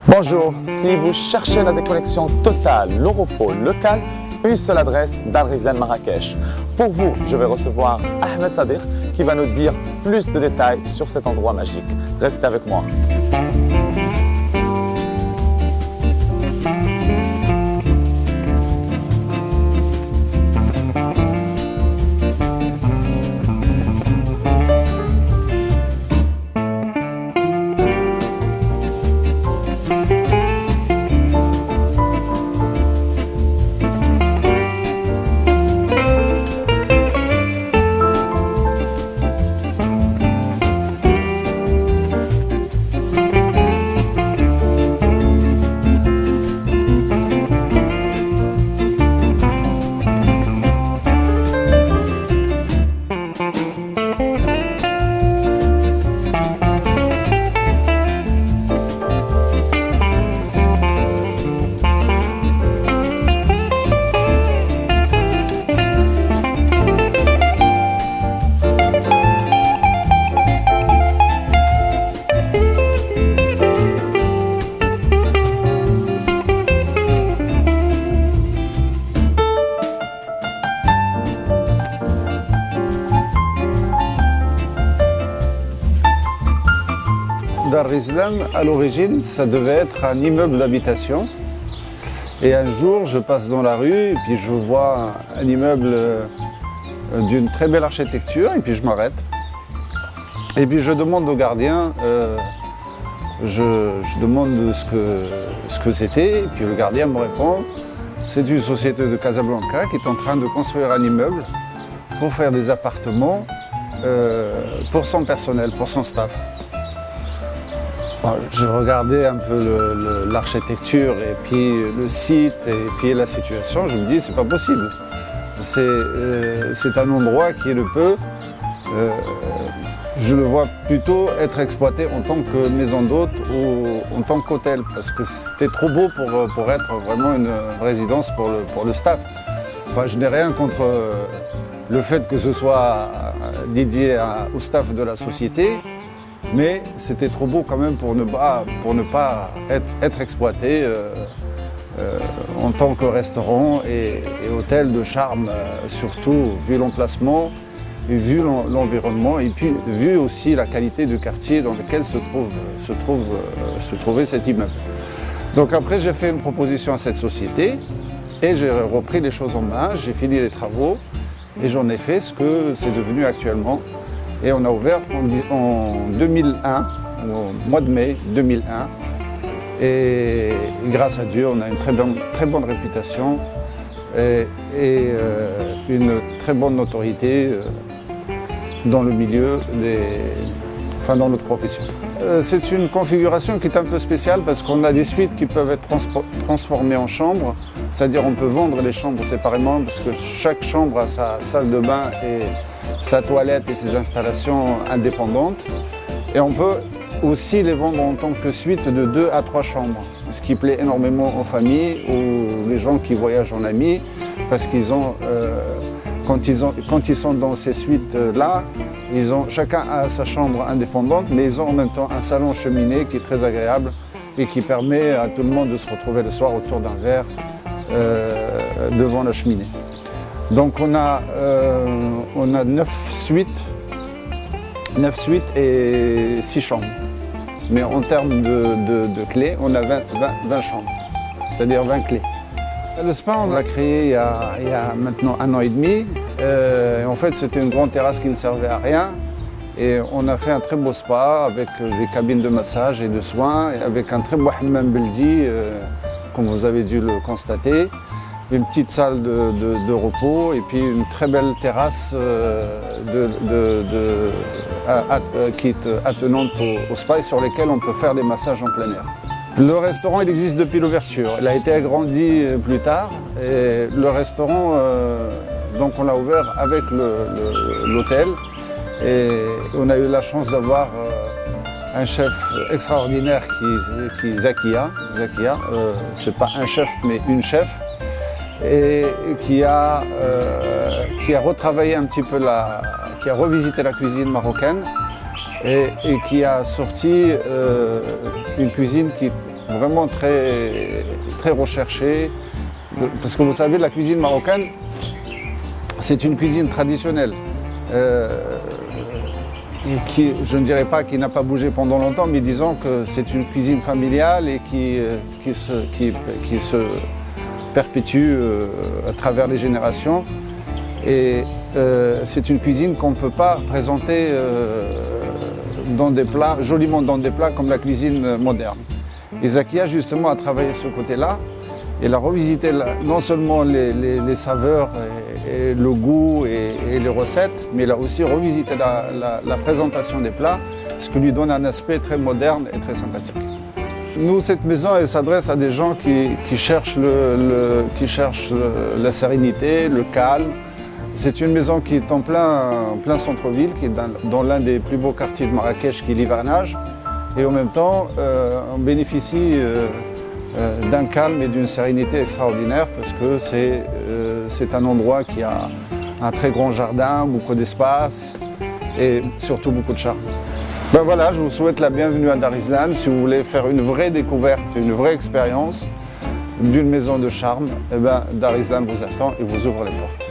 Bonjour, si vous cherchez la déconnexion totale, le repos, le calme, une seule adresse, Dar Ghizlan Marrakech. Pour vous, je vais recevoir Ahmed Sadiq qui va nous dire plus de détails sur cet endroit magique. Restez avec moi. Dar Ghizlan, à l'origine, ça devait être un immeuble d'habitation. Et un jour, je passe dans la rue et puis je vois un immeuble d'une très belle architecture et puis je m'arrête. Et puis je demande au gardien, je demande ce que c'était et puis le gardien me répond c'est une société de Casablanca qui est en train de construire un immeuble pour faire des appartements pour son personnel, pour son staff. Je regardais un peu l'architecture et puis le site et puis la situation, je me dis c'est pas possible. C'est un endroit qui le peut, je le vois plutôt être exploité en tant que maison d'hôte ou en tant qu'hôtel parce que c'était trop beau pour être vraiment une résidence pour le staff. Enfin, je n'ai rien contre le fait que ce soit dédié au staff de la société. Mais c'était trop beau quand même pour ne pas être exploité en tant que restaurant et hôtel de charme, surtout vu l'emplacement, vu l'environnement et puis vu aussi la qualité du quartier dans lequel se trouvait cet immeuble. Donc après j'ai fait une proposition à cette société et j'ai repris les choses en main, j'ai fini les travaux et j'en ai fait ce que c'est devenu actuellement. Et on a ouvert en 2001, au mois de mai 2001. Et grâce à Dieu, on a une très bonne réputation et une très bonne notoriété dans le milieu, dans notre profession. C'est une configuration qui est un peu spéciale parce qu'on a des suites qui peuvent être transformées en chambres. C'est-à-dire on peut vendre les chambres séparément parce que chaque chambre a sa salle de bain et sa toilette et ses installations indépendantes. Et on peut aussi les vendre en tant que suite de 2 à 3 chambres, ce qui plaît énormément aux familles ou les gens qui voyagent en amis, parce qu'ils ont, quand ils sont dans ces suites-là, chacun a sa chambre indépendante, mais ils ont en même temps un salon cheminée qui est très agréable et qui permet à tout le monde de se retrouver le soir autour d'un verre devant la cheminée. Donc on a 9 suites et 6 chambres. Mais en termes de clés, on a 20 chambres, c'est-à-dire 20 clés. Le spa, on l'a créé il y a maintenant 1 an et demi. En fait, c'était une grande terrasse qui ne servait à rien. Et on a fait un très beau spa avec des cabines de massage et de soins, et avec un très beau hammam beldi, comme vous avez dû le constater. Une petite salle de repos et puis une très belle terrasse qui est attenante au spa et sur lesquelles on peut faire des massages en plein air. Le restaurant il existe depuis l'ouverture. Il a été agrandi plus tard et le restaurant, donc on l'a ouvert avec l'hôtel et on a eu la chance d'avoir un chef extraordinaire qui est Zakia. C'est pas un chef mais une chef. Et qui a retravaillé un petit peu qui a revisité la cuisine marocaine et qui a sorti une cuisine qui est vraiment très, très recherchée. Parce que vous savez, la cuisine marocaine, c'est une cuisine traditionnelle. Qui, je ne dirais pas qu'il n'a pas bougé pendant longtemps, mais disons que c'est une cuisine familiale et qui se perpétue à travers les générations. Et c'est une cuisine qu'on ne peut pas présenter dans des plats, joliment dans des plats comme la cuisine moderne. Et Zakia justement a travaillé ce côté-là. Elle a revisité non seulement les saveurs et le goût et les recettes, mais elle a aussi revisité la présentation des plats, ce qui lui donne un aspect très moderne et très sympathique. Nous, cette maison, elle s'adresse à des gens qui cherchent la sérénité, le calme. C'est une maison qui est en plein centre-ville, qui est dans l'un des plus beaux quartiers de Marrakech, qui est l'Hivernage. Et en même temps, on bénéficie d'un calme et d'une sérénité extraordinaire parce que c'est un endroit qui a un très grand jardin, beaucoup d'espace et surtout beaucoup de charme. Ben voilà, je vous souhaite la bienvenue à Dar Islan. Si vous voulez faire une vraie découverte, une vraie expérience d'une maison de charme, eh ben, Dar Islan vous attend et vous ouvre les portes.